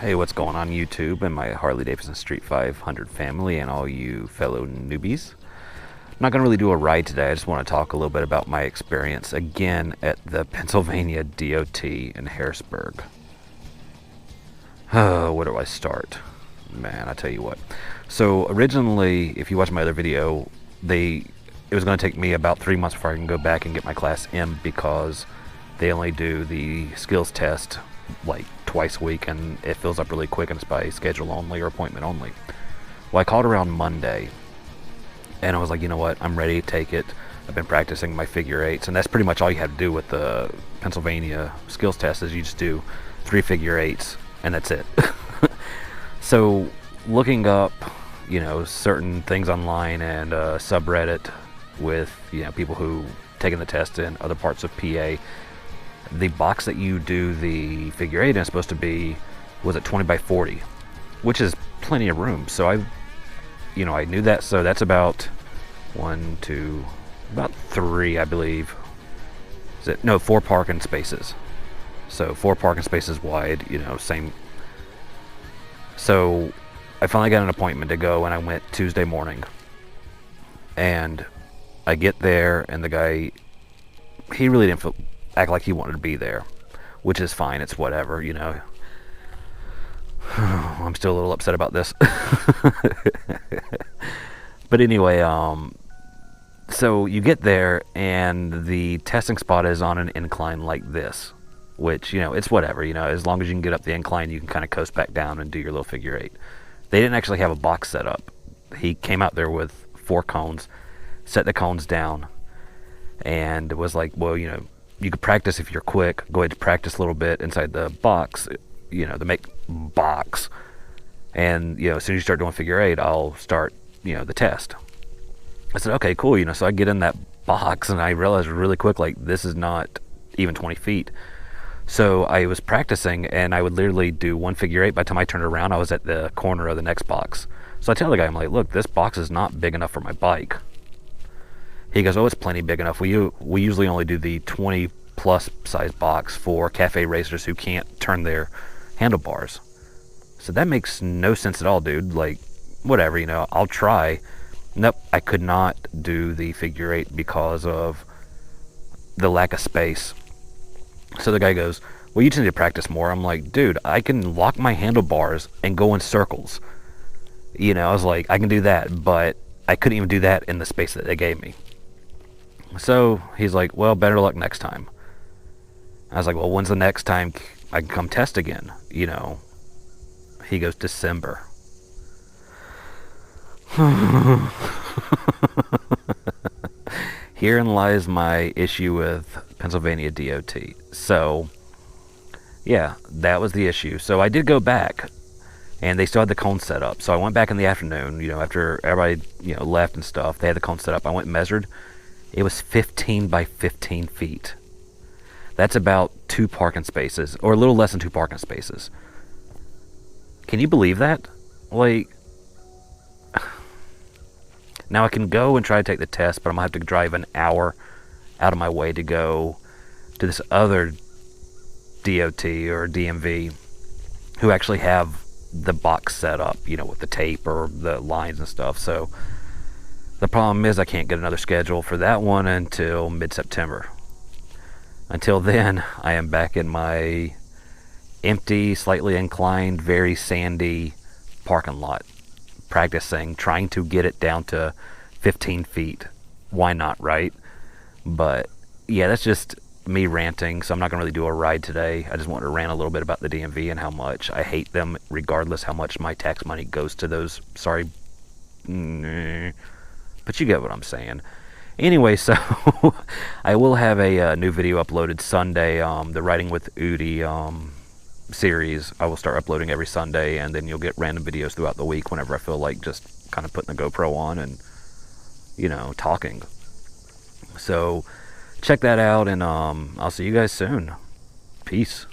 Hey, what's going on YouTube and my Harley-Davidson Street 500 family and all you fellow newbies? I'm not going to really do a ride today. I just want to talk a little bit about my experience again at the Pennsylvania DOT in Harrisburg. Where do I start? Man, I tell you what. So originally, if you watch my other video, it was going to take me about 3 months before I can go back and get my Class M because they only do the skills test like twice a week and it fills up really quick and it's by schedule only or appointment only. Well, I called around Monday and I was like, you know what, I'm ready to take it. I've been practicing my figure eights, and that's pretty much all you have to do with the Pennsylvania skills test is you just do 3 figure eights and that's it. So looking up, certain things online and subreddit with, people who taken the test in other parts of PA, the box that you do the figure eight in is supposed to be, was it 20 by 40, which is plenty of room. So I knew that. So that's about about 3, I believe. Is it? No, 4 parking spaces. So 4 parking spaces wide, same. So I finally got an appointment to go and I went Tuesday morning. And I get there and the guy, he really didn't act like he wanted to be there, which is fine. It's whatever, I'm still a little upset about this. But anyway, so you get there and the testing spot is on an incline like this, which, it's whatever, as long as you can get up the incline, you can kind of coast back down and do your little figure eight. They didn't actually have a box set up. He came out there with 4 cones, set the cones down, and was like, well, you could practice if you're quick. Go ahead and practice a little bit inside the box, the make box. And, as soon as you start doing figure eight, I'll start, the test. I said, okay, cool. So I get in that box and I realized really quick, like, this is not even 20 feet. So I was practicing and I would literally do 1 figure eight. By the time I turned around, I was at the corner of the next box. So I tell the guy, I'm like, look, this box is not big enough for my bike. He goes, oh, it's plenty big enough. We usually only do the 20 plus size box for cafe racers who can't turn their handlebars. So that makes no sense at all, dude. Like, whatever, I'll try. Nope, I could not do the figure eight because of the lack of space. So the guy goes, well, you just need to practice more. I'm like, dude, I can lock my handlebars and go in circles. I was like, I can do that, but I couldn't even do that in the space that they gave me. So he's like, well, better luck next time. I was like, well, when's the next time I can come test again? He goes, December. Herein lies my issue with Pennsylvania DOT. So, yeah, that was the issue. So I did go back, and they still had the cone set up. So I went back in the afternoon, after everybody, left and stuff. They had the cone set up. I went and measured. It was 15 by 15 feet. That's about 2 parking spaces, or a little less than 2 parking spaces. Can you believe that? Like, now I can go and try to take the test, but I'm going to have to drive an hour out of my way to go to this other DOT or DMV who actually have the box set up, with the tape or the lines and stuff. So the problem is I can't get another schedule for that one until mid-September. Until then, I am back in my empty, slightly inclined, very sandy parking lot, practicing, trying to get it down to 15 feet. Why not, right? But yeah, that's just me ranting, so I'm not going to really do a ride today. I just want to rant a little bit about the DMV and how much I hate them, regardless how much my tax money goes to those. Sorry. But you get what I'm saying. Anyway, so I will have a new video uploaded Sunday, the Riding with Udi series. I will start uploading every Sunday, and then you'll get random videos throughout the week whenever I feel like just kind of putting the GoPro on and, talking. So check that out, and I'll see you guys soon. Peace.